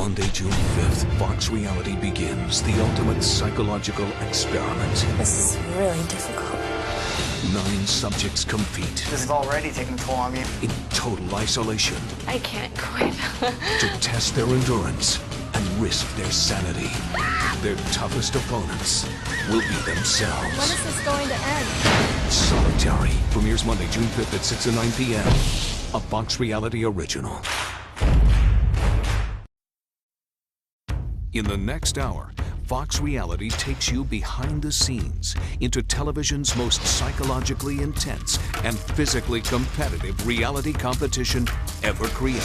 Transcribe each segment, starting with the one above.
Monday, June 5th, Fox Reality begins the ultimate psychological experiment. This is really difficult. 9 subjects compete. This is already taking a toll on me. In total isolation. I can't quit. To test their endurance and risk their sanity. Their toughest opponents will be themselves. When is this going to end? Solitary premieres Monday, June 5th at 6 and 9 p.m. A Fox Reality original. In the next hour, Fox Reality takes you behind the scenes into television's most psychologically intense and physically competitive reality competition ever created.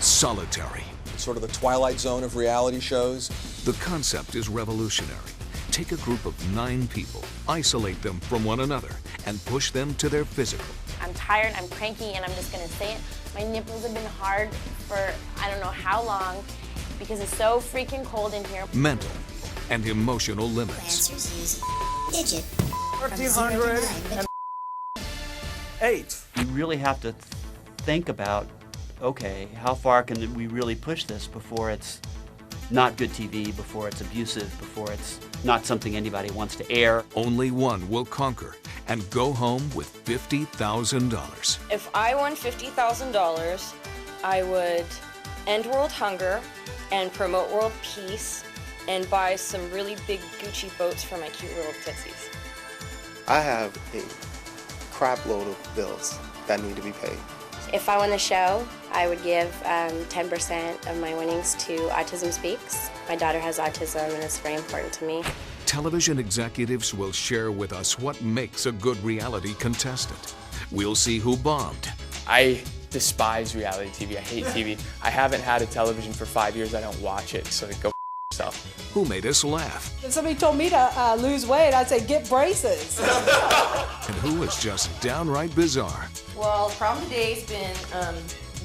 Solitary. Sort of the twilight zone of reality shows. The concept is revolutionary. Take a group of 9 people, isolate them from one another, and push them to their physical. I'm tired, I'm cranky, and I'm just gonna say it. My nipples have been hard for I don't know how long because it's so freaking cold in here. Mental and emotional limits. Answers use digit. 1,308. You really have to think about, okay, how far can we really push this before it's not good TV, before it's abusive, before it's not something anybody wants to air. Only one will conquer and go home with $50,000. If I won $50,000, I would end world hunger and promote world peace and buy some really big Gucci boats for my cute little tootsies. I have a crap load of bills that need to be paid. If I won the show, I would give 10% of my winnings to Autism Speaks. My daughter has autism and it's very important to me. Television executives will share with us what makes a good reality contestant. We'll see who bombed. I despise reality TV. I hate TV. I haven't had a television for 5 years. I don't watch it, so go yourself. Who made us laugh. If somebody told me to lose weight, I'd say get braces. And who is just downright bizarre. Well, the problem today's been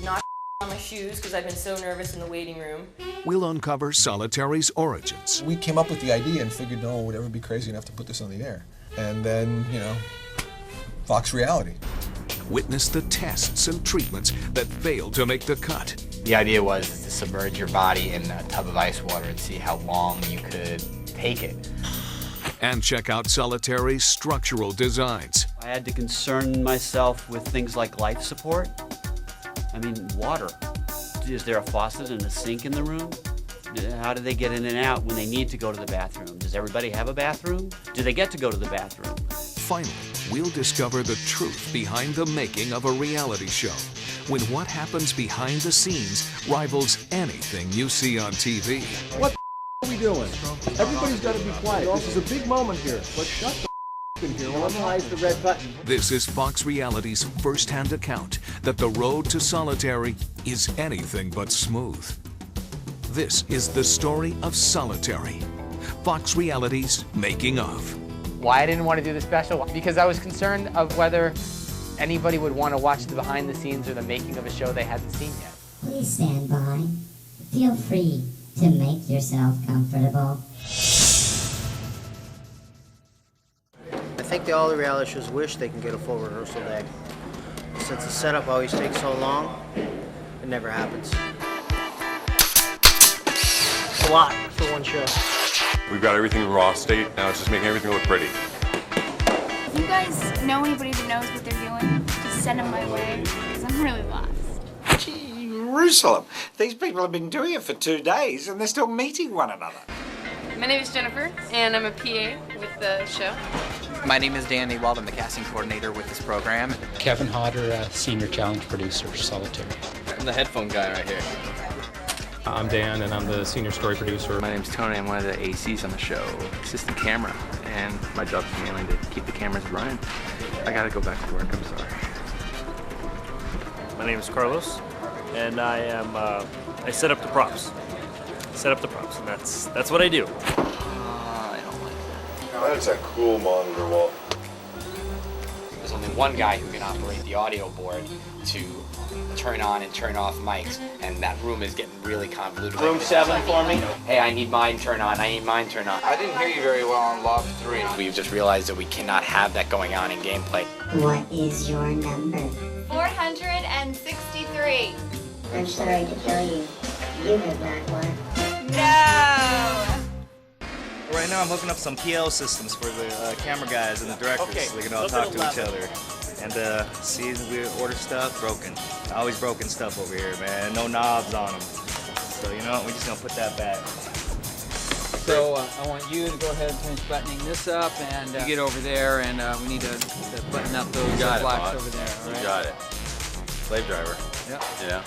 not on my shoes because I've been so nervous in the waiting room. We'll uncover Solitary's origins. We came up with the idea and figured no one would ever be crazy enough to put this on the air. And then, Fox Reality. Witness the tests and treatments that failed to make the cut. The idea was to submerge your body in a tub of ice water and see how long you could take it. And check out Solitary's structural designs. I had to concern myself with things like life support. I mean, water. Is there a faucet and a sink in the room? How do they get in and out when they need to go to the bathroom? Does everybody have a bathroom? Do they get to go to the bathroom? Finally, we'll discover the truth behind the making of a reality show. When what happens behind the scenes rivals anything you see on TV. What are we doing? Everybody's got to be quiet. This is a big moment here. Let's shut the in here. We'll analyze the red button. This is Fox Reality's first-hand account that the road to Solitary is anything but smooth. This is the story of Solitary, Fox Reality's making of. Why I didn't want to do the special? Because I was concerned of whether anybody would want to watch the behind the scenes or the making of a show they hadn't seen yet. Please stand by. Feel free to make yourself comfortable. I think all the reality shows wish they can get a full rehearsal day. Since the setup always takes so long, it never happens. It's a lot for one show. We've got everything in raw state, now it's just making everything look pretty. If you guys know anybody that knows what they're doing, just send them my way, because I'm really lost. Jerusalem! These people have been doing it for 2 days and they're still meeting one another. My name is Jennifer, and I'm a PA with the show. My name is Dan Ewald. I'm the casting coordinator with this program. Kevin Hodder, senior challenge producer, Solitary. I'm the headphone guy right here. I'm Dan, and I'm the senior story producer. My name's Tony. I'm one of the ACs on the show, assistant camera, and my job is mainly to keep the cameras running. I gotta go back to work. I'm sorry. My name is Carlos, and I set up the props. And that's what I do. I don't like that. That's a cool monitor wall. There's only one guy who can operate the audio board to turn on and turn off mics, and that room is getting really convoluted. Room 7 for me? Hey, I need mine turn on, I need mine turn on. I didn't hear you very well on log 3. We've just realized that we cannot have that going on in gameplay. What is your number? 463. I'm sorry to tell you, You did that one. No! Right now I'm hooking up some PL systems for the camera guys and the directors so they can all talk to each other. And see, we order stuff, broken. Always broken stuff over here, man. No knobs on them. So you know what, we're just gonna put that back. So I want you to go ahead and finish buttoning this up, and you get over there, and we need to button up those blacks over there. All right? You got it. Slave driver. Yep. Yeah.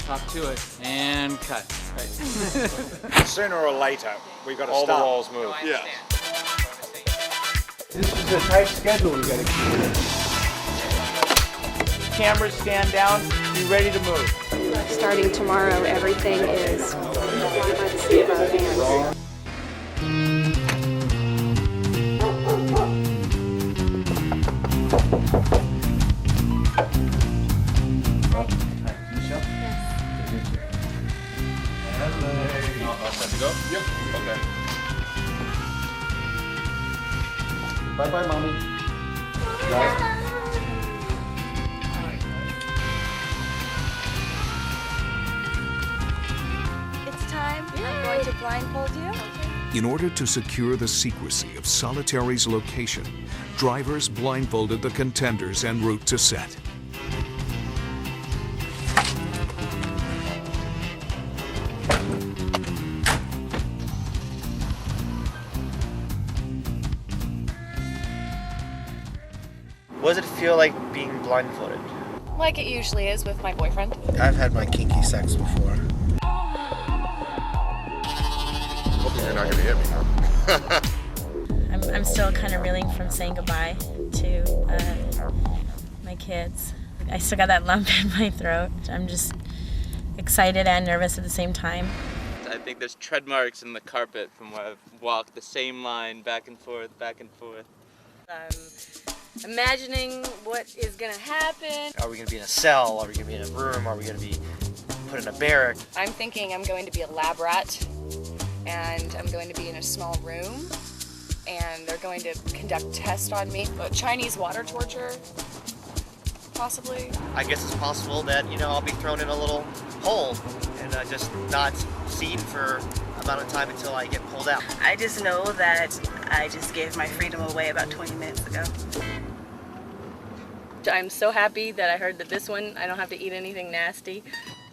Talk to it and cut. Right. Sooner or later, we've got to All stop. the walls move. Yeah. This is a tight schedule we gotta keep. Cameras stand down, be ready to move. Starting tomorrow, everything is by the seat of our pants. All set to go? Yep. Okay. Bye-bye, Mommy. It's time. I'm going to blindfold you. In order to secure the secrecy of Solitary's location, drivers blindfolded the contenders en route to set. What does it feel like being blindfolded? Like it usually is with my boyfriend. I've had my kinky sex before. Hopefully you're not going to hit me, huh? I'm still kind of reeling from saying goodbye to my kids. I still got that lump in my throat. I'm just excited and nervous at the same time. I think there's tread marks in the carpet from where I've walked the same line back and forth, back and forth. Imagining what is gonna happen. Are we gonna be in a cell? Are we gonna be in a room? Are we gonna be put in a barrack? I'm thinking I'm going to be a lab rat, and I'm going to be in a small room, and they're going to conduct tests on me. Chinese water torture, possibly. I guess it's possible that, you know, I'll be thrown in a little hole and just not seen for amount of time until I get pulled out. I just know that I just gave my freedom away about 20 minutes ago. I'm so happy that I heard that this one, I don't have to eat anything nasty.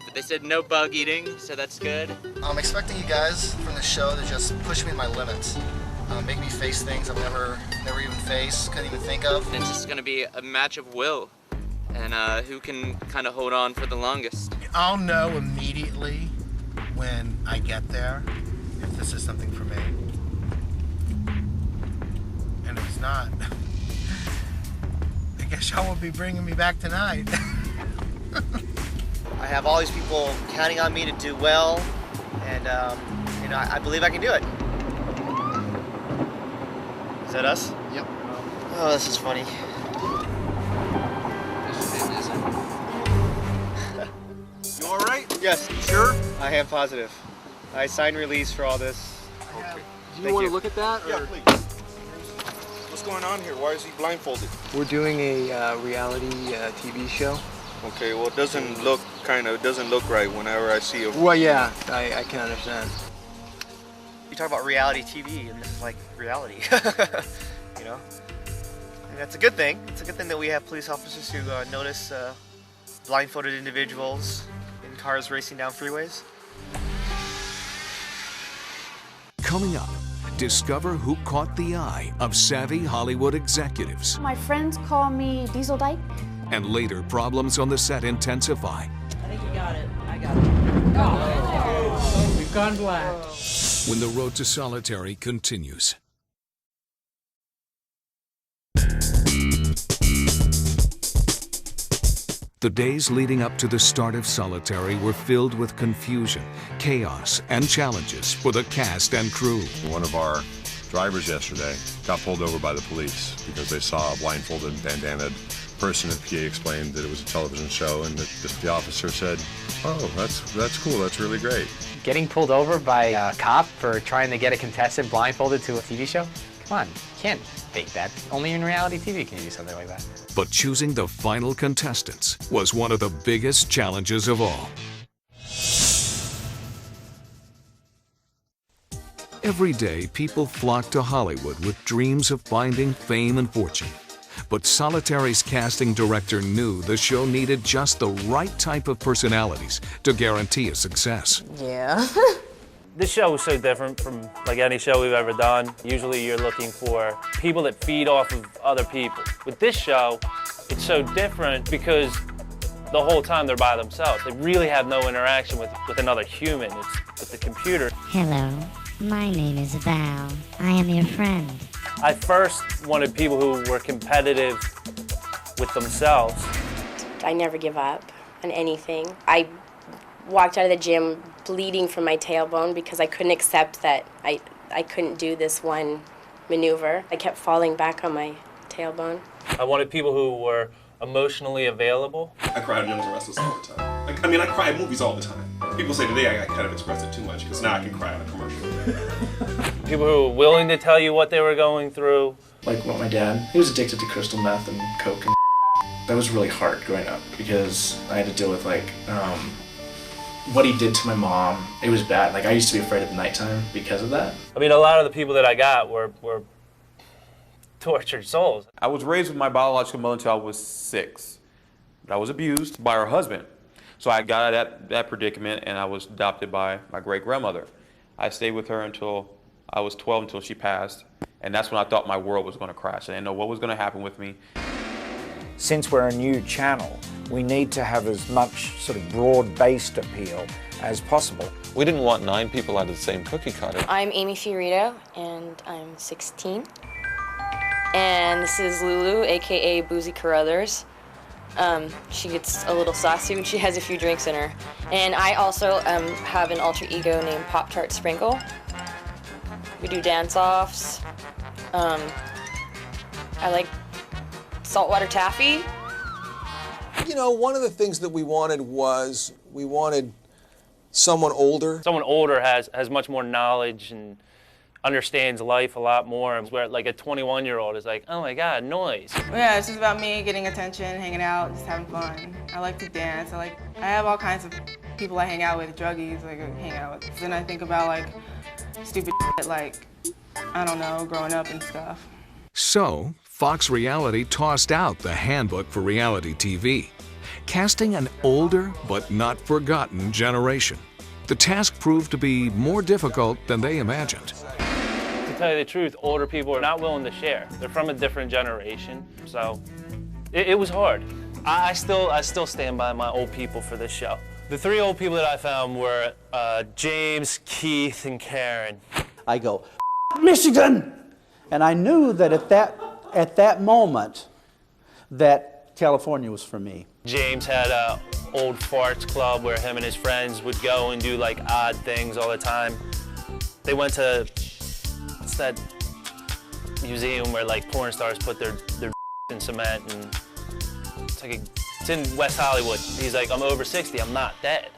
But they said no bug eating, so that's good. I'm expecting you guys from the show to just push me to my limits. Make me face things I've never even faced, couldn't even think of. It's just gonna be a match of will, and who can kind of hold on for the longest. I'll know immediately when I get there if this is something for me. And if it's not, I guess y'all will be bringing me back tonight. I have all these people counting on me to do well, and you know, I believe I can do it. Is that us? Yep. Oh, this is funny. You all right? Yes. You sure? I am positive. I signed release for all this. Okay. Do you want to look at that? Yeah, or? please. What's going on here? Why is he blindfolded? We're doing a reality TV show. Okay, well, it doesn't look right whenever I see a... Well, yeah, I can understand. You talk about reality TV, and this is like reality, you know? And that's a good thing. It's a good thing that we have police officers who notice blindfolded individuals in cars racing down freeways. Coming up, discover who caught the eye of savvy Hollywood executives. My friends call me Diesel Dyke. And later, problems on the set intensify. I think you got it. I got it. Oh, we've gone black. When the road to Solitary continues. The days leading up to the start of Solitary were filled with confusion, chaos, and challenges for the cast and crew. One of our drivers yesterday got pulled over by the police because they saw a blindfolded, bandanaed person, and PA explained that it was a television show, and the officer said, "Oh, that's cool, that's really great." Getting pulled over by a cop for trying to get a contestant blindfolded to a TV show? Come on, you can't fake that. Only in reality TV can you do something like that. But choosing the final contestants was one of the biggest challenges of all. Every day, people flock to Hollywood with dreams of finding fame and fortune. But Solitary's casting director knew the show needed just the right type of personalities to guarantee a success. Yeah. This show was so different from like any show we've ever done. Usually you're looking for people that feed off of other people. With this show, it's so different because the whole time they're by themselves. They really have no interaction with another human. It's with the computer. Hello, my name is Val. I am your friend. I first wanted people who were competitive with themselves. I never give up on anything. I walked out of the gym bleeding from my tailbone because I couldn't accept that I couldn't do this one maneuver. I kept falling back on my tailbone. I wanted people who were emotionally available. I cry at Young and Restless all the time. Like, I mean, I cry at movies all the time. People say today I kind of express it too much because now I can cry on a commercial. People who were willing to tell you what they were going through. Like what my dad, he was addicted to crystal meth and coke and that was really hard growing up because I had to deal with like what he did to my mom. It was bad. Like I used to be afraid of the nighttime because of that. I mean, a lot of the people that I got were tortured souls. I was raised with my biological mother until I was 6. I was abused by her husband. So I got out of that predicament and I was adopted by my great-grandmother. I stayed with her until I was 12 until she passed. And that's when I thought my world was going to crash. I didn't know what was going to happen with me. Since we're a new channel, we need to have as much sort of broad-based appeal as possible. We didn't want 9 people out of the same cookie cutter. I'm Amy Fiorito, and I'm 16. And this is Lulu, aka Boozy Carruthers. She gets a little saucy when she has a few drinks in her. And I also have an alter ego named Pop-Tart Sprinkle. We do dance-offs. I like saltwater taffy. You know, one of the things that we wanted was we wanted someone older. Someone older has much more knowledge and understands life a lot more, where like a 21-year-old is like, oh my God, noise. Yeah, it's just about me getting attention, hanging out, just having fun. I like to dance. I have all kinds of people I hang out with, druggies, like I hang out with. Then I think about like stupid shit, like, I don't know, growing up and stuff. So, Fox Reality tossed out the handbook for reality TV, casting an older but not forgotten generation. The task proved to be more difficult than they imagined. To tell you the truth, older people are not willing to share. They're from a different generation, so it was hard. I still stand by my old people for this show. The 3 old people that I found were James, Keith, and Karen. I go, Michigan! And I knew that at that moment that California was for me. James had a old farts club where him and his friends would go and do like odd things all the time. They went to, what's that museum where like porn stars put their in cement, and it's in West Hollywood. He's like, I'm over 60, I'm not dead,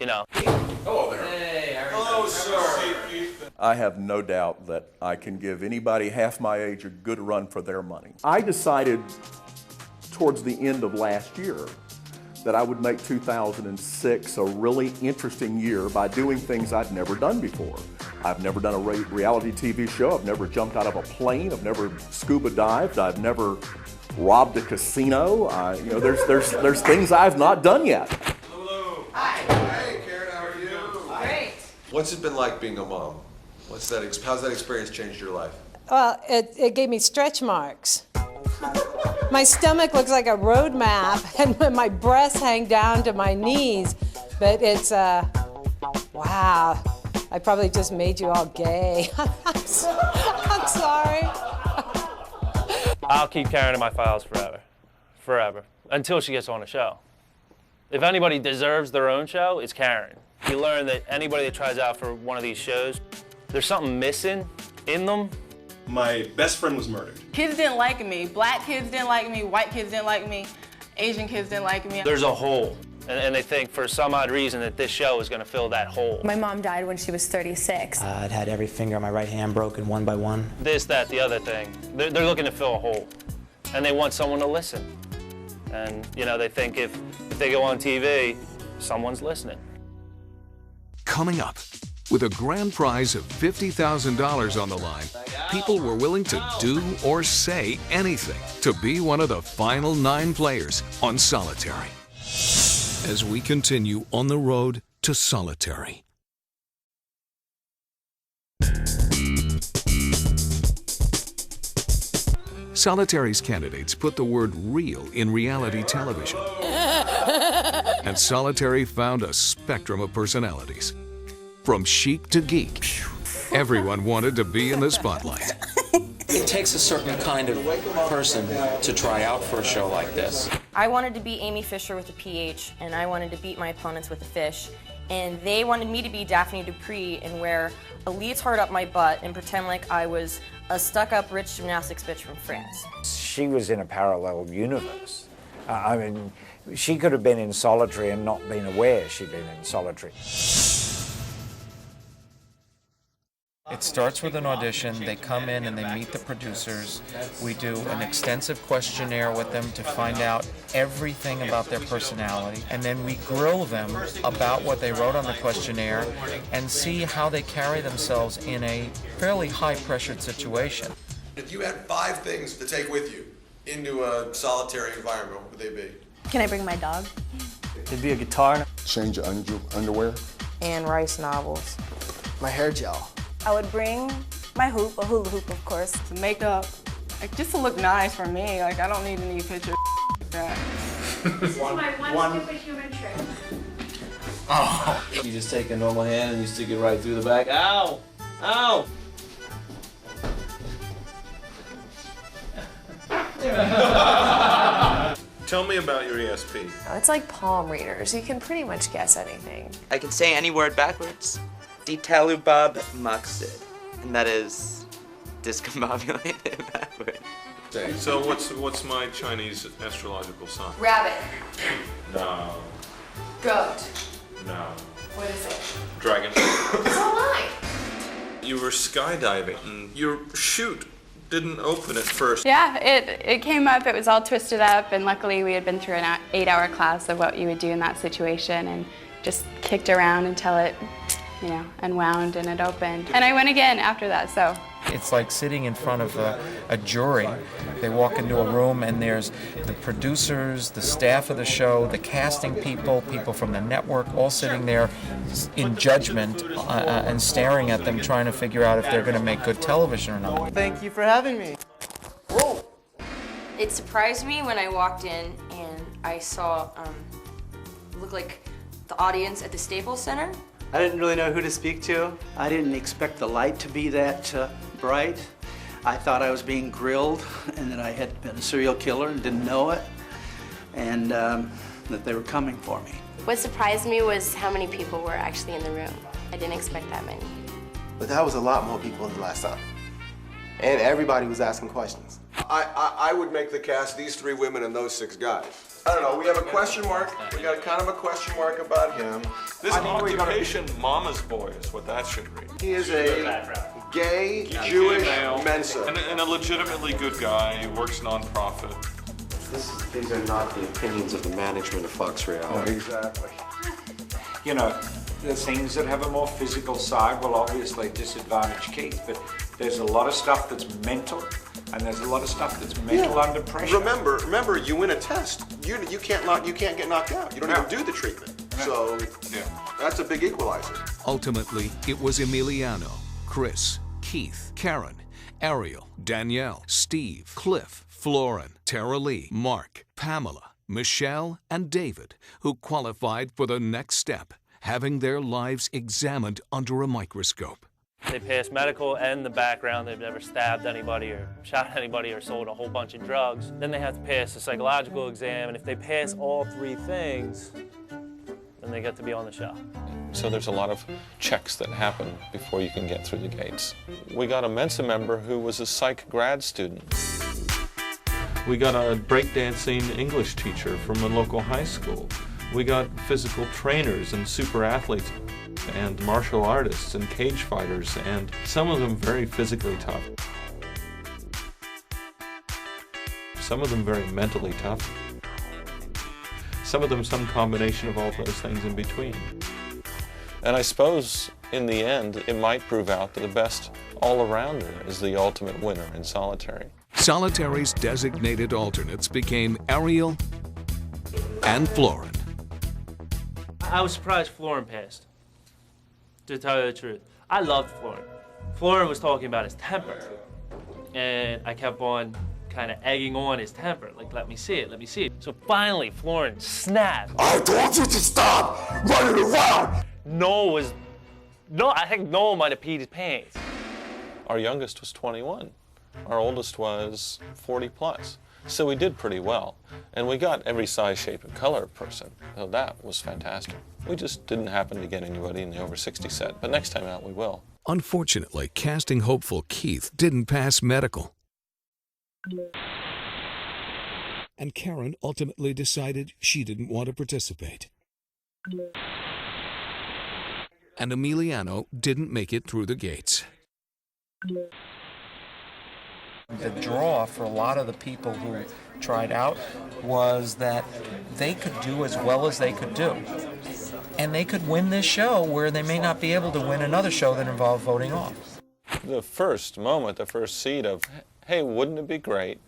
you know. Hello there. Hey, hello, sir. I have no doubt that I can give anybody half my age a good run for their money. I decided towards the end of last year that I would make 2006 a really interesting year by doing things I'd never done before. I've never done a reality TV show. I've never jumped out of a plane. I've never scuba dived. I've never robbed a casino. You know, there's things I've not done yet. Hello. Hi. Hey, Karen, how are you? Great. What's it been like being a mom? How's that experience changed your life? Well, it gave me stretch marks. My stomach looks like a road map, and my breasts hang down to my knees. But it's, wow. I probably just made you all gay. I'm sorry. I'll keep Karen in my files forever, until she gets on a show. If anybody deserves their own show, it's Karen. You learn that anybody that tries out for one of these shows, there's something missing in them. My best friend was murdered. Kids didn't like me. Black kids didn't like me. White kids didn't like me. Asian kids didn't like me. There's a hole, and they think for some odd reason that this show is going to fill that hole. My mom died when she was 36. I'd had every finger on my right hand broken one by one. This, that, the other thing. They're looking to fill a hole, and they want someone to listen. And, you know, they think if they go on TV, someone's listening. Coming up, With a grand prize of $50,000 on the line, people were willing to do or say anything to be one of the final 9 players on Solitary. As we continue on the road to Solitary. Solitary's candidates put the word real in reality television. And Solitary found a spectrum of personalities. From chic to geek, everyone wanted to be in the spotlight. It takes a certain kind of person to try out for a show like this. I wanted to be Amy Fisher with a PH, and I wanted to beat my opponents with a fish. And they wanted me to be Daphne Dupree and wear a leotard up my butt and pretend like I was a stuck-up rich gymnastics bitch from France. She was in a parallel universe. I mean, she could have been in Solitary and not been aware she'd been in Solitary. It starts with an audition. They come in and they meet the producers. We do an extensive questionnaire with them to find out everything about their personality. And then we grill them about what they wrote on the questionnaire and see how they carry themselves in a fairly high-pressured situation. If you had 5 things to take with you into a solitary environment, what would they be? Can I bring my dog? It'd be a guitar. Change your underwear. Anne Rice novels. My hair gel. I would bring my hoop, a hula hoop, of course. Some makeup, like just to look nice for me. Like I don't need any pictures like that. This is my one stupid human trick. Oh. You just take a normal hand and you stick it right through the back. Ow! Ow! Tell me about your ESP. It's like palm readers. You can pretty much guess anything. I can say any word backwards. Ditalubab Maksid. And that is discombobulated backwards. So what's my Chinese astrological sign? Rabbit. No. Goat. No. What is it? Dragon. So am I. You were skydiving and your chute didn't open at first. Yeah, it came up, it was all twisted up, and luckily we had been through an 8-hour class of what you would do in that situation and just kicked around until it, unwound and it opened. And I went again after that, so. It's like sitting in front of a jury. They walk into a room and there's the producers, the staff of the show, the casting people, people from the network, all sitting there in judgment and staring at them, trying to figure out if they're going to make good television or not. Thank you for having me. Whoa! It surprised me when I walked in and I saw, looked like the audience at the Staples Center. I didn't really know who to speak to. I didn't expect the light to be that bright. I thought I was being grilled and that I had been a serial killer and didn't know it, and that they were coming for me. What surprised me was how many people were actually in the room. I didn't expect that many. But that was a lot more people than the last time. And everybody was asking questions. I would make the cast these 3 women and those 6 guys. I don't know, we have a question mark. We got kind of a question mark about him. This occupation, mama's boy, is what that should read. He is a gay, Jewish Mensa. And a legitimately good guy. He works nonprofit. These are not the opinions of the management of Fox Reality. Exactly. The things that have a more physical side will obviously disadvantage Keith, but there's a lot of stuff that's mental, and there's a lot of stuff that's mental under pressure. Remember, you win a test. You can't get knocked out. You don't even do the treatment. So that's a big equalizer. Ultimately, it was Emiliano, Chris, Keith, Karen, Ariel, Danielle, Steve, Cliff, Florin, Tara Lee, Mark, Pamela, Michelle, and David who qualified for the next step, having their lives examined under a microscope. They pass medical and the background. They've never stabbed anybody or shot anybody or sold a whole bunch of drugs. Then they have to pass a psychological exam, and if they pass all 3 things, then they get to be on the show. So there's a lot of checks that happen before you can get through the gates. We got a Mensa member who was a psych grad student. We got a breakdancing English teacher from a local high school. We got physical trainers and super athletes and martial artists and cage fighters, and some of them very physically tough. Some of them very mentally tough. Some of them some combination of all those things in between. And I suppose In the end, it might prove out that the best all-arounder is the ultimate winner in solitary. Solitary's designated alternates became Ariel and Florin. I was surprised Florin passed, to tell you the truth. I loved Florin. Florin was talking about his temper, and I kept on kind of egging on his temper, like, let me see it, let me see it. So finally, Florin snapped. I told you to stop running around! I think Noel might have peed his pants. Our youngest was 21. Our oldest was 40 plus. So we did pretty well. And we got every size, shape, and color person. So that was fantastic. We just didn't happen to get anybody in the over 60 set, but next time out we will. Unfortunately, casting hopeful Keith didn't pass medical. And Karen ultimately decided she didn't want to participate. And Emiliano didn't make it through the gates. The draw for a lot of the people who tried out was that they could do as well as they could do. And they could win this show where they may not be able to win another show that involved voting off. The first moment, the first seed of, hey, wouldn't it be great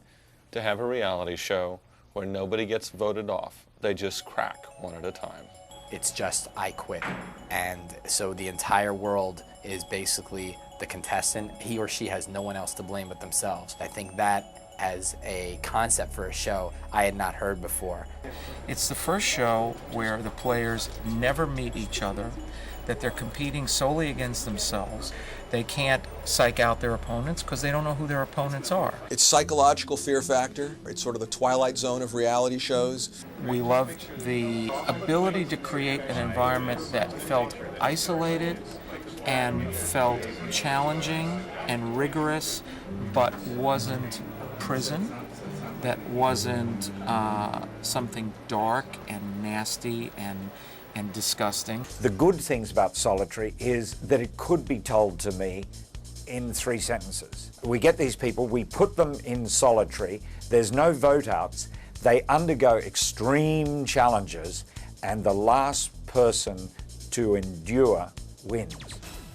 to have a reality show where nobody gets voted off? They just crack one at a time. It's just, I quit. And so the entire world is basically the contestant. He or she has no one else to blame but themselves. I think that as a concept for a show I had not heard before. It's the first show where the players never meet each other, that they're competing solely against themselves. They can't psych out their opponents because they don't know who their opponents are. It's psychological fear factor. It's sort of the twilight zone of reality shows. We loved the ability to create an environment that felt isolated and felt challenging and rigorous, but wasn't prison, that wasn't something dark and nasty and disgusting. The good things about Solitary is that it could be told to me in 3 sentences. We get these people, we put them in Solitary, there's no vote outs, they undergo extreme challenges, and the last person to endure wins.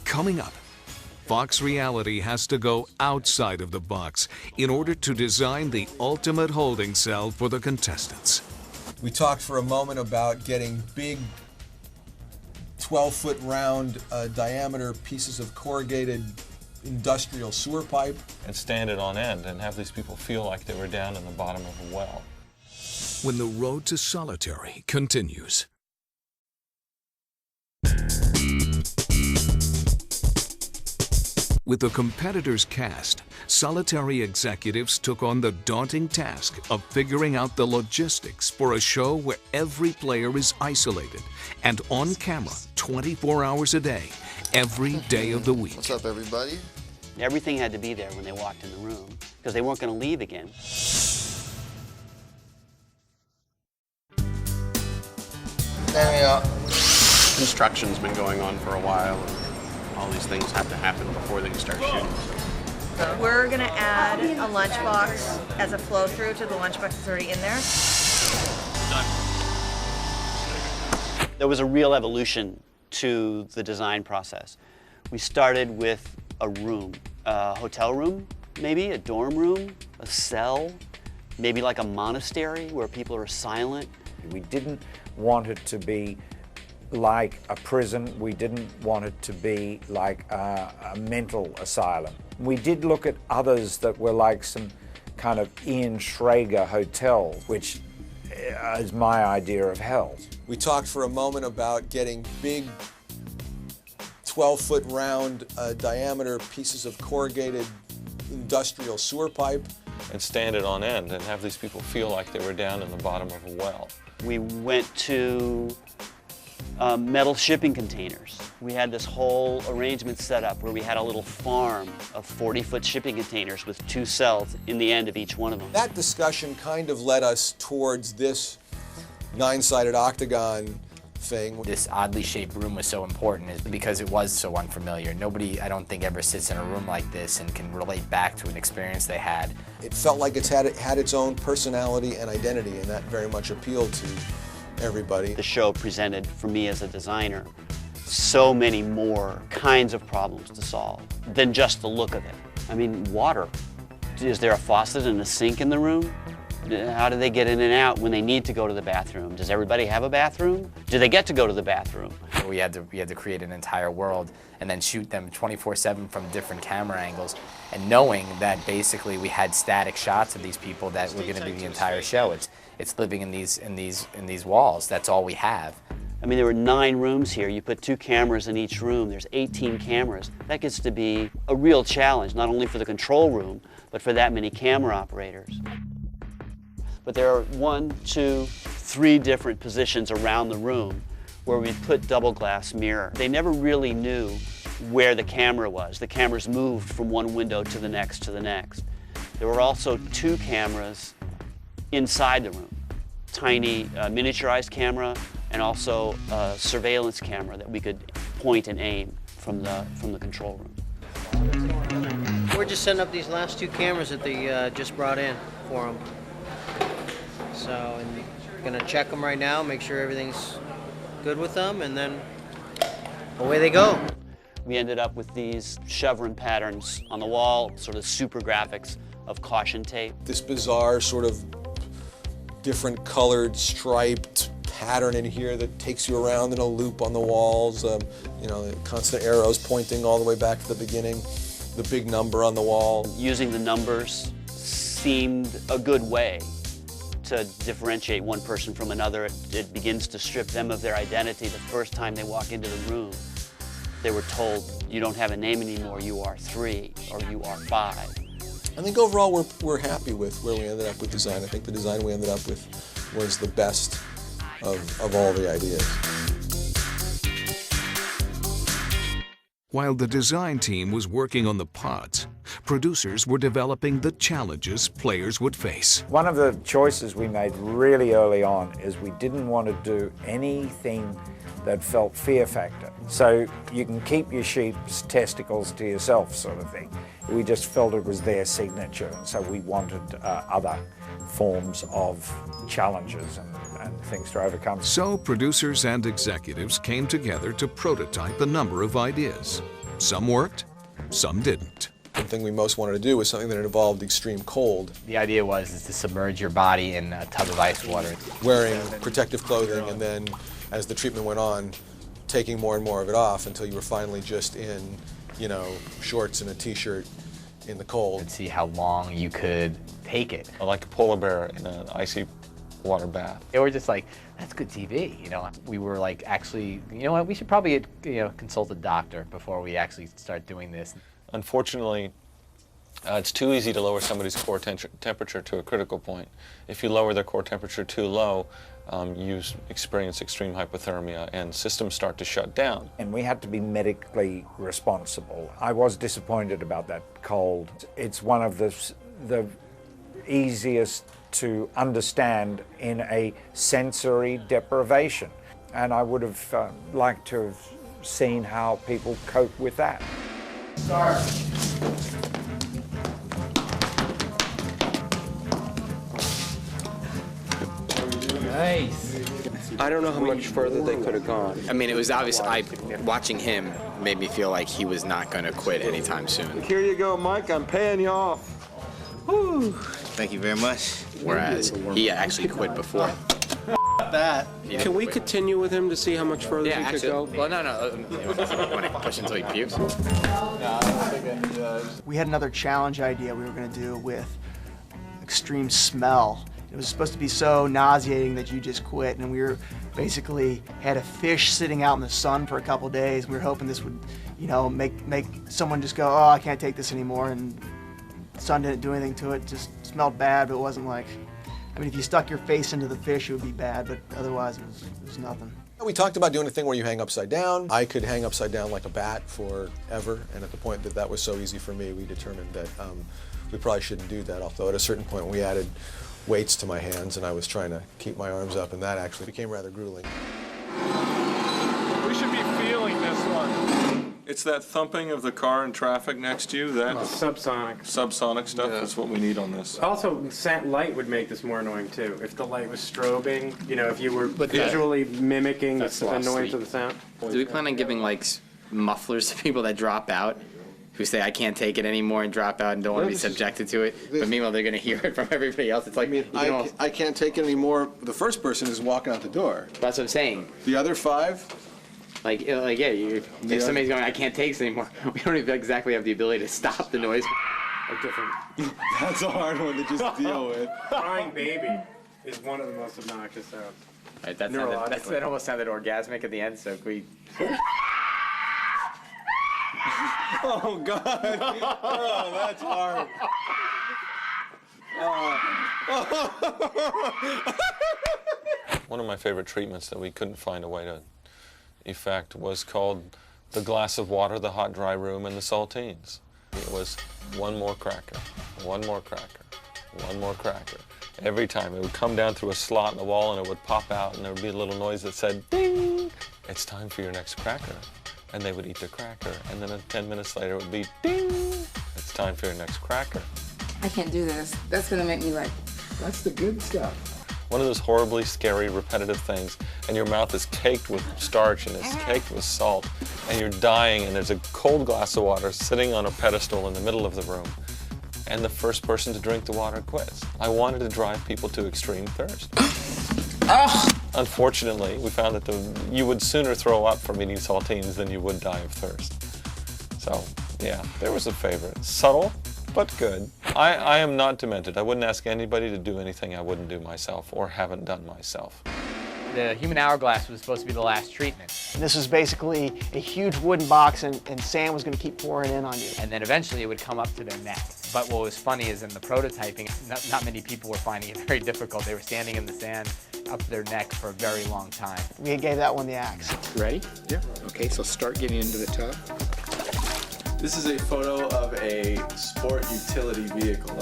Coming up, Fox Reality has to go outside of the box in order to design the ultimate holding cell for the contestants. We talked for a moment about getting big 12-foot round diameter pieces of corrugated industrial sewer pipe. And stand it on end and have these people feel like they were down in the bottom of a well. When the road to Solitary continues. With the competitors cast, Solitary executives took on the daunting task of figuring out the logistics for a show where every player is isolated and on camera 24 hours a day, every day of the week. What's up, everybody? Everything had to be there when they walked in the room because they weren't going to leave again. There we go. Construction's been going on for a while. All these things have to happen before they can start shooting. We're gonna add a lunchbox as a flow through to the lunchbox that's already in there. There was a real evolution to the design process. We started with a room, a hotel room, maybe a dorm room, a cell, maybe like a monastery where people are silent. We didn't want it to be like a prison. We didn't want it to be like a mental asylum. We did look at others that were like some kind of Ian Schrager hotel, which is my idea of hell. We talked for a moment about getting big 12-foot round diameter pieces of corrugated industrial sewer pipe. And stand it on end and have these people feel like they were down in the bottom of a well. We went to metal shipping containers. We had this whole arrangement set up where we had a little farm of 40-foot shipping containers with 2 cells in the end of each one of them. That discussion kind of led us towards this 9-sided octagon thing. This oddly shaped room was so important is because it was so unfamiliar. Nobody, I don't think, ever sits in a room like this and can relate back to an experience they had. It felt like it had its own personality and identity, and that very much appealed to everybody. The show presented, for me as a designer, so many more kinds of problems to solve than just the look of it. I mean, water. Is there a faucet and a sink in the room? How do they get in and out when they need to go to the bathroom? Does everybody have a bathroom? Do they get to go to the bathroom? We had to create an entire world and then shoot them 24/7 from different camera angles, and knowing that basically we had static shots of these people that were going to be the entire show. It's living in these walls. That's all we have. I mean, there were 9 rooms here. You put 2 cameras in each room. There's 18 cameras. That gets to be a real challenge, not only for the control room, but for that many camera operators. But there are 1, 2, 3 different positions around the room where we put double glass mirror. They never really knew where the camera was. The cameras moved from one window to the next to the next. There were also 2 cameras inside the room. Tiny miniaturized camera and also a surveillance camera that we could point and aim from the control room. We're just setting up these last 2 cameras that they just brought in for them. So, and gonna check them right now, make sure everything's good with them, and then away they go. We ended up with these chevron patterns on the wall, sort of super graphics of caution tape. This bizarre sort of different colored striped pattern in here that takes you around in a loop on the walls. You know, the constant arrows pointing all the way back to the beginning. The big number on the wall. Using the numbers seemed a good way to differentiate one person from another. It begins to strip them of their identity. The first time they walk into the room, they were told, you don't have a name anymore, you are 3 or you are 5. I think overall we're happy with where we ended up with design. I think the design we ended up with was the best of all the ideas. While the design team was working on the pods, producers were developing the challenges players would face. One of the choices we made really early on is we didn't want to do anything that felt fear factor. So you can keep your sheep's testicles to yourself, sort of thing. We just felt it was their signature, and so we wanted other forms of challenges and things to overcome. So producers and executives came together to prototype a number of ideas. Some worked, some didn't. The thing we most wanted to do was something that involved extreme cold. The idea was to submerge your body in a tub of ice water. Wearing protective clothing, and then as the treatment went on, taking more and more of it off until you were finally just in, you know, shorts and a t-shirt in the cold. And see how long you could take it. Like a polar bear in an icy water bath. They were just like, that's good TV, you know. We were like, actually, you know what, we should probably, consult a doctor before we actually start doing this. Unfortunately, it's too easy to lower somebody's core temperature to a critical point. If you lower their core temperature too low, you experience extreme hypothermia and systems start to shut down. And we had to be medically responsible. I was disappointed about that cold. It's one of the easiest to understand in a sensory deprivation. And I would have liked to have seen how people cope with that. Start. Nice. I don't know how much further they could have gone. I mean, it was obvious. Watching him made me feel like he was not going to quit anytime soon. Here you go, Mike. I'm paying you off. Whew. Thank you very much. Whereas he actually quit before. That. Can we continue with him to see how much further we could go? Well, no. You want to push until he pukes? We had another challenge idea we were going to do with extreme smell. It was supposed to be so nauseating that you just quit, and we were basically had a fish sitting out in the sun for a couple days. We were hoping this would, make someone just go, oh, I can't take this anymore, and the sun didn't do anything to it. It just smelled bad, but it wasn't like, if you stuck your face into the fish, it would be bad, but otherwise it was nothing. We talked about doing a thing where you hang upside down. I could hang upside down like a bat forever, and at the point that was so easy for me, we determined that we probably shouldn't do that, although at a certain point we added weights to my hands and I was trying to keep my arms up, and that actually became rather grueling. We should be feeling this one. It's that thumping of the car in traffic next to you, that Subsonic. subsonic stuff, that's what we need on this. Also, light would make this more annoying too. If the light was strobing, you know, if you were visually mimicking the noise of the sound. Do we plan on giving like mufflers to people that drop out, who say I can't take it anymore and drop out and don't want to be subjected to it, but meanwhile they're going to hear it from everybody else? It's like, I can't take it anymore. The first person is walking out the door. That's what I'm saying. The other 5? If somebody's going, I can't take this anymore, we don't even exactly have the ability to stop the noise. That's a hard one to just deal with. Crying baby is one of the most obnoxious sounds. Right, that almost sounded orgasmic at the end, so we... Oh, God. Oh, that's hard. One of my favorite treatments that we couldn't find a way to effect was called the glass of water, the hot dry room, and the saltines. It was one more cracker, one more cracker, one more cracker. Every time it would come down through a slot in the wall and it would pop out and there would be a little noise that said, ding, it's time for your next cracker. And they would eat their cracker, and then 10 minutes later it would be, ding, it's time for your next cracker. I can't do this. That's gonna make me like, that's the good stuff. One of those horribly scary, repetitive things, and your mouth is caked with starch and it's caked with salt, and you're dying, and there's a cold glass of water sitting on a pedestal in the middle of the room, and the first person to drink the water quits. I wanted to drive people to extreme thirst. Unfortunately, we found that you would sooner throw up from eating saltines than you would die of thirst. So, yeah, there was a favorite. Subtle, but good. I am not demented. I wouldn't ask anybody to do anything I wouldn't do myself or haven't done myself. The human hourglass was supposed to be the last treatment. And this was basically a huge wooden box, and sand was going to keep pouring in on you. And then eventually it would come up to their neck. But what was funny is in the prototyping, not many people were finding it very difficult. They were standing in the sand up to their neck for a very long time. We gave that one the axe. Ready? Yeah. Okay, so start getting into the tub. This is a photo of a sport utility vehicle.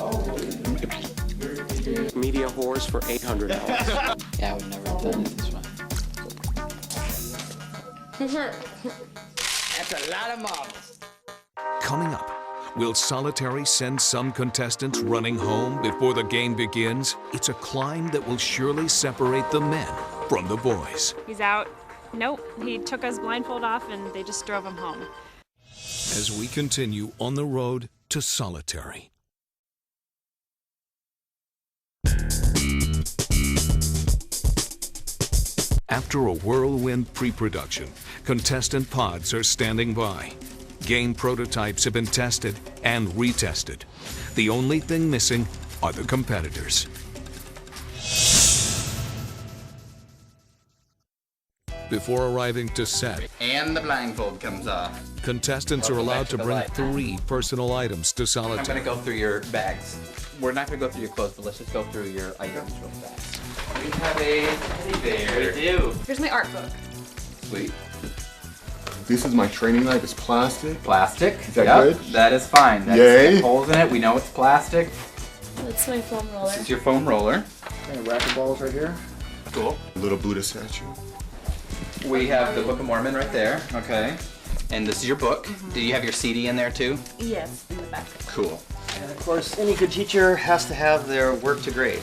Media whores for $800. Yeah, I would never have done it this way. that's a lot of marbles. Coming up, will Solitary send some contestants running home before the game begins? It's a climb that will surely separate the men from the boys. He's out. Nope, he took us blindfold off and they just drove him home. As we continue on the road to Solitary. After a whirlwind pre-production, contestant pods are standing by. Game prototypes have been tested and retested. The only thing missing are the competitors. Before arriving to set, And the blindfold comes off. contestants are allowed to bring 3 personal items to I'm Solitary. gonna go through your bags. We're not gonna go through your clothes, but let's just go through your items real fast. We have a teddy bear. We do. Here's my art book. Sweet. This is my training knife. It's plastic. Plastic. Is that Yep, good? that is fine. That's Yay. got holes in it. We know it's plastic. That's my foam roller. This is your foam roller. And racquetballs right here. Cool. Little Buddha statue. We have the Book of Mormon right there. Okay. And this is your book. Do you have your CD in there too? Yes, in the back. Cool. And of course, any good teacher has to have their work to grade.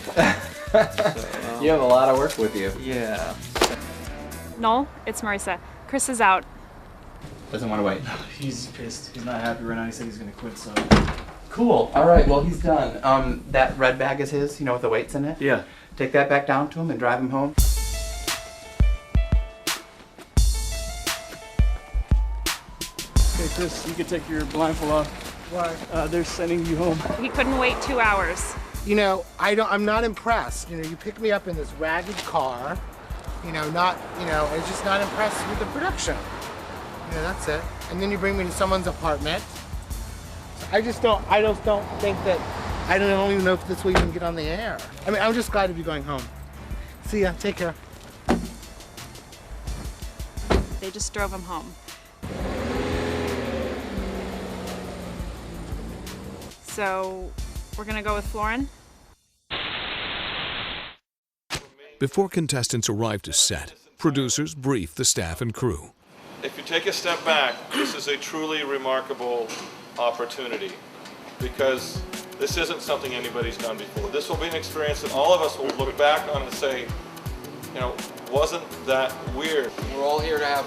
You have a lot of work with you. Yeah. Noel, it's Marissa. Chris is out. Doesn't want to wait. He's pissed. He's not happy right now. He said he's gonna quit, so. Cool. All right. Well, he's done. That red bag is his. You know, with the weights in it. Yeah. Take that back down to him and drive him home. Okay, Chris, you can take your blindfold off. Why? They're sending you home. He couldn't wait 2 hours. You know, I'm not impressed. You know, you pick me up in this ragged car. I'm just not impressed with the production. You know, that's it. And then you bring me to someone's apartment. I just don't think that, I don't even know if this will even get on the air. I mean, I'm just glad to be going home. See ya, take care. They just drove him home. So, we're gonna go with Florin? Before contestants arrive to set, producers brief the staff and crew. if you take a step back, this is a truly remarkable opportunity because this isn't something anybody's done before. This will be an experience that all of us will look back on and say, you know, wasn't that weird? We're all here to have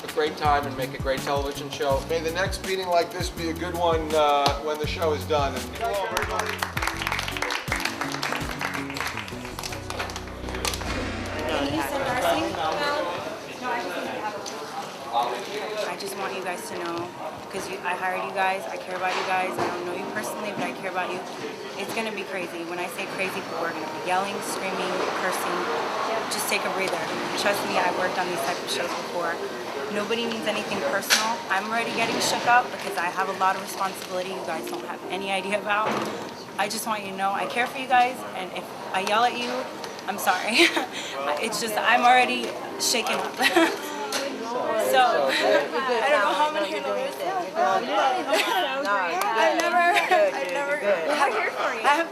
a great time and make a great television show. May the next meeting like this be a good one when the show is done. And hello, everybody. I just want you guys to know, because I hired you guys, I care about you guys, I don't know you personally, but I care about you. It's going to be crazy. When I say crazy, people are going to be yelling, screaming, cursing. Just take a breather. Trust me, I've worked on these type of shows before. Nobody means anything personal. I'm already getting shook up because I have a lot of responsibility you guys don't have any idea about. I just want you to know I care for you guys, and if I yell at you, I'm sorry. It's just I'm already shaken up. So, I don't know how I'm going to handle this. I've here for you. I have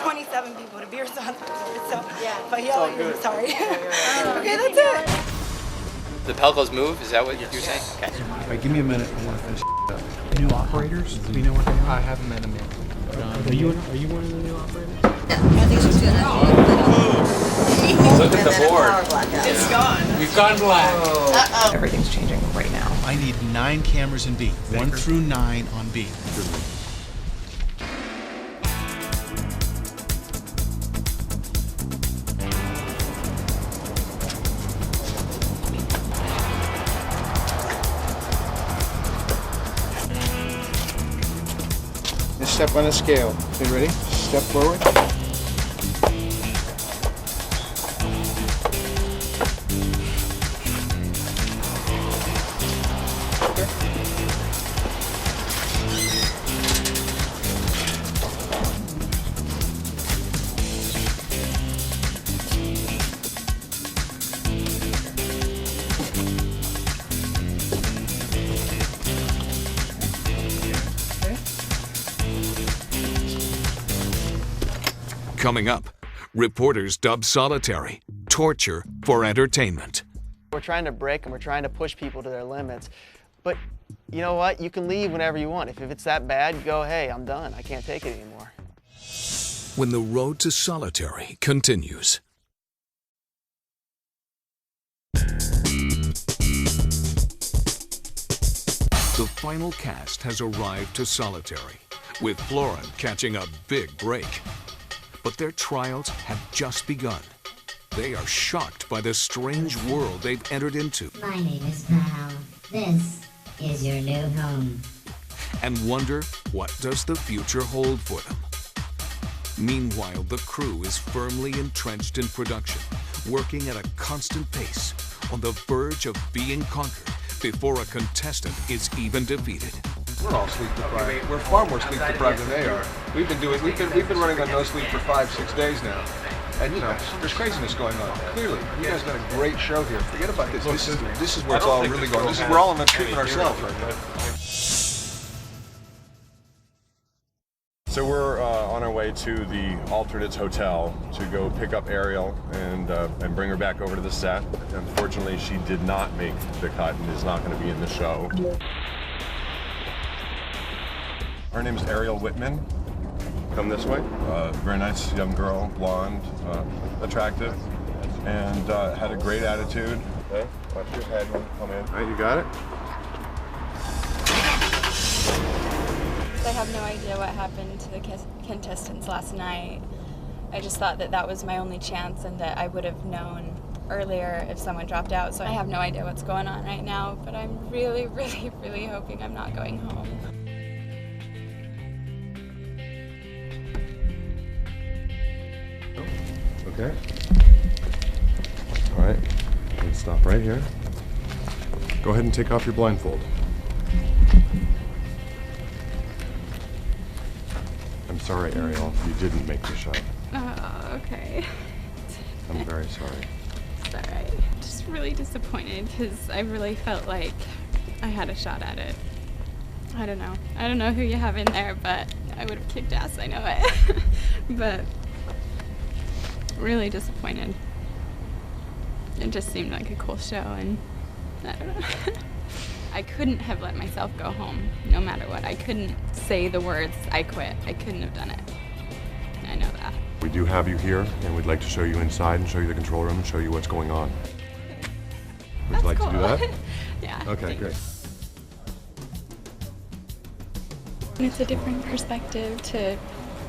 27 people to be responsible for, so if I yell at you, I'm sorry. Okay, that's it. The Pelcos move, is that what you're saying? Okay. All right, give me a minute. I want to finish up. New operators? Do you know what they are? I haven't met them yet. Are you one of the new operators? I think she's doing that. Look at the board. It's gone. We've gone black. Uh-oh. Everything's changing right now. I need 9 cameras in B. 1 through 9 on B. Step on a scale. Okay, ready? Step forward. Coming up, reporters dub solitary torture for entertainment. We're trying to break and we're trying to push people to their limits. But you know what? You can leave whenever you want. If it's that bad, go, hey, I'm done. I can't take it anymore. When the road to solitary continues. The final cast has arrived to solitary, with Florin catching a big break. But their trials have just begun. They are shocked by the strange world they've entered into. My name is Val. This is your new home. And wonder, what does the future hold for them? Meanwhile, the crew is firmly entrenched in production, working at a constant pace, on the verge of being conquered before a contestant is even defeated. We're all sleep deprived. We're far more sleep deprived than they are. We've been running on no sleep for 5-6 days now. And you know, there's craziness going on. Clearly, you guys done a great show here. Forget about this. This is where it's all really going. We're all in the treatment ourselves right now. So we're on our way to the Alternates Hotel to go pick up Ariel and bring her back over to the set. Unfortunately, she did not make the cut and is not going to be in the show. Her name's Ariel Whitman. Come this way. Very nice young girl, blonde, attractive, and had a great attitude. Okay, watch your head when you come in. All right, you got it? I have no idea what happened to the contestants last night. I just thought that that was my only chance and that I would have known earlier if someone dropped out. So I have no idea what's going on right now, but I'm really, really, really hoping I'm not going home. Okay. All right, let's stop right here. Go ahead and take off your blindfold. I'm sorry, Ariel, you didn't make the shot. Oh, okay. I'm very sorry. It's all right. Just really disappointed because I really felt like I had a shot at it. I don't know. I don't know who you have in there, but I would have kicked ass, I know it. But really disappointed. It just seemed like a cool show, and I don't know. I couldn't have let myself go home, no matter what. I couldn't say the words, I quit. I couldn't have done it. I know that. We do have you here, and we'd like to show you inside and show you the control room and show you what's going on. Would you like to do that? Yeah. Okay, thanks. great. It's a different perspective to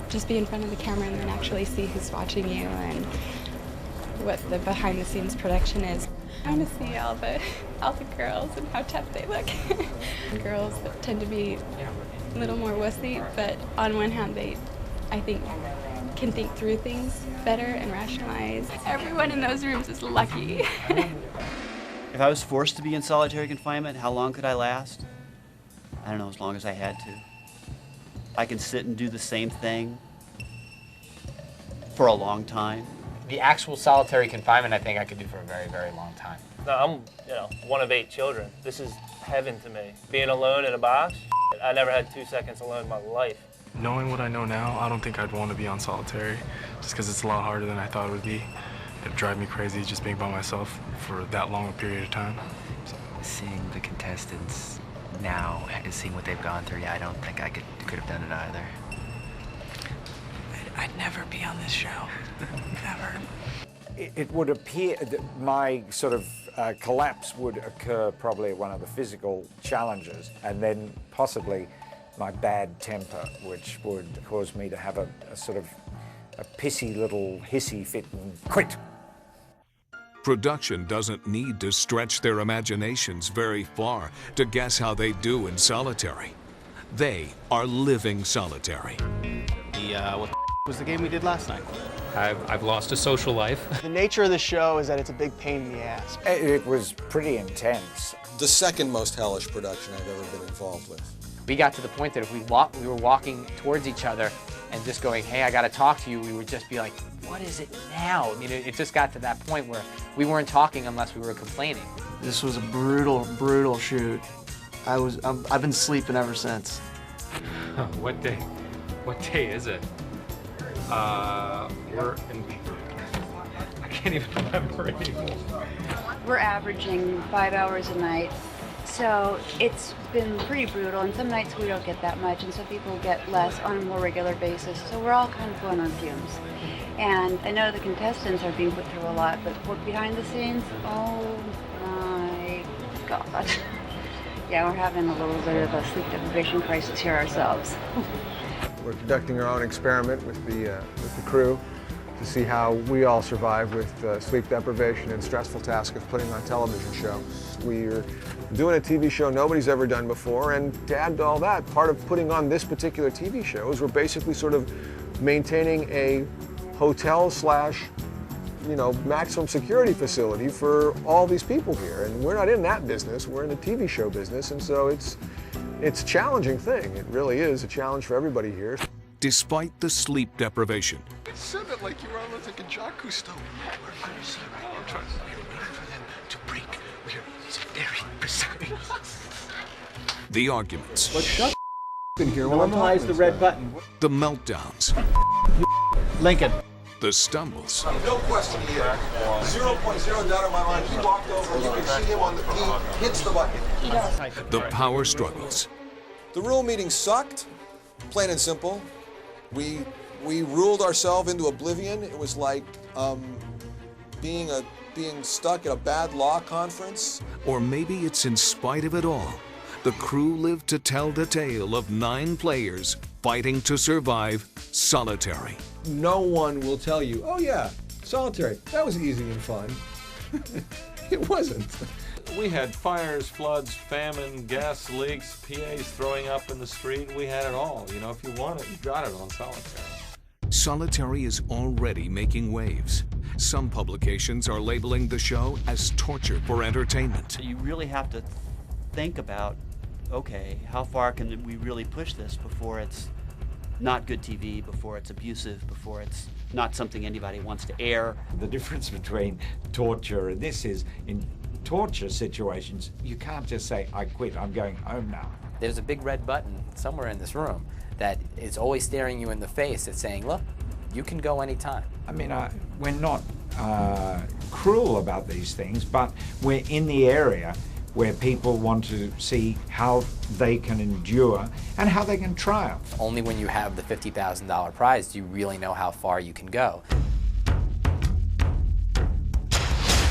just be in front of the camera and then actually see who's watching you and what the behind-the-scenes production is. Trying to see all the girls and how tough they look. Girls that tend to be a little more wussy, but on one hand they, I think, can think through things better and rationalize. Everyone in those rooms is lucky. If I was forced to be in solitary confinement, how long could I last? I don't know, as long as I had to. I can sit and do the same thing for a long time. The actual solitary confinement, I think I could do for a very, very long time. No, I'm, one of 8 children. This is heaven to me. Being alone in a box, I never had 2 seconds alone in my life. Knowing what I know now, I don't think I'd want to be on solitary, just because it's a lot harder than I thought it would be. It'd drive me crazy just being by myself for that long a period of time. So. Seeing the contestants now and seeing what they've gone through, yeah, I don't think I could have done it either. I'd never be on this show, ever. It would appear that my sort of collapse would occur probably at one of the physical challenges, and then possibly my bad temper, which would cause me to have a sort of a pissy little hissy fit and quit. Production doesn't need to stretch their imaginations very far to guess how they do in solitary. They are living solitary. What was the game we did last night? I've lost a social life. The nature of the show is that it's a big pain in the ass. It was pretty intense. The second most hellish production I've ever been involved with. We got to the point that if we were walking towards each other and just going, hey, I gotta talk to you, we would just be like, what is it now? I mean, it just got to that point where we weren't talking unless we were complaining. This was a brutal, brutal shoot. I've been sleeping ever since. What day is it? We're in, I can't even remember anymore. We're averaging 5 hours a night. So it's been pretty brutal, and some nights we don't get that much, and some people get less on a more regular basis. So we're all kind of going on fumes. And I know the contestants are being put through a lot, but what behind the scenes, oh my God. Yeah, we're having a little bit of a sleep deprivation crisis here ourselves. We're conducting our own experiment with the crew to see how we all survive with sleep deprivation and stressful task of putting on a television show. We're doing a TV show nobody's ever done before, and to add to all that, part of putting on this particular TV show is we're basically sort of maintaining a hotel slash, maximum security facility for all these people here. And we're not in that business, we're in the TV show business, and so it's a challenging thing. It really is a challenge for everybody here. Despite the sleep deprivation, It sounded like you were on like a Jaku stone. We're under center. We're waiting for them to break. We're very precise. the arguments, But shut in here. Normalize the red button. the meltdowns, Lincoln. the stumbles, No question he hit. 0.0 doubt in my mind. He walked over. You can see him he hits the button. the power struggles. The rule meeting sucked, plain and simple. We ruled ourselves into oblivion. It was like being stuck at a bad law conference. Or maybe it's in spite of it all. The crew lived to tell the tale of 9 players fighting to survive solitary. No one will tell you, oh yeah, solitary, that was easy and fun. It wasn't. We had fires, floods, famine, gas leaks, PAs throwing up in the street. We had it all. If you want it, you got it on solitary. Solitary is already making waves. Some publications are labeling the show as torture for entertainment. You really have to think about, okay, how far can we really push this before it's not good TV, before it's abusive, before it's not something anybody wants to air. The difference between torture and this is, in torture situations, you can't just say, I quit, I'm going home now. There's a big red button somewhere in this room that is always staring you in the face. It's saying, look, you can go anytime. I mean, we're not cruel about these things, but we're in the area where people want to see how they can endure and how they can triumph. Only when you have the $50,000 prize do you really know how far you can go.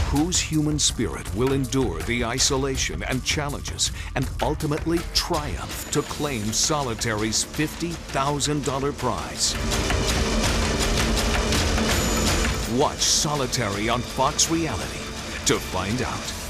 Whose human spirit will endure the isolation and challenges and ultimately triumph to claim Solitary's $50,000 prize? Watch Solitary on Fox Reality to find out.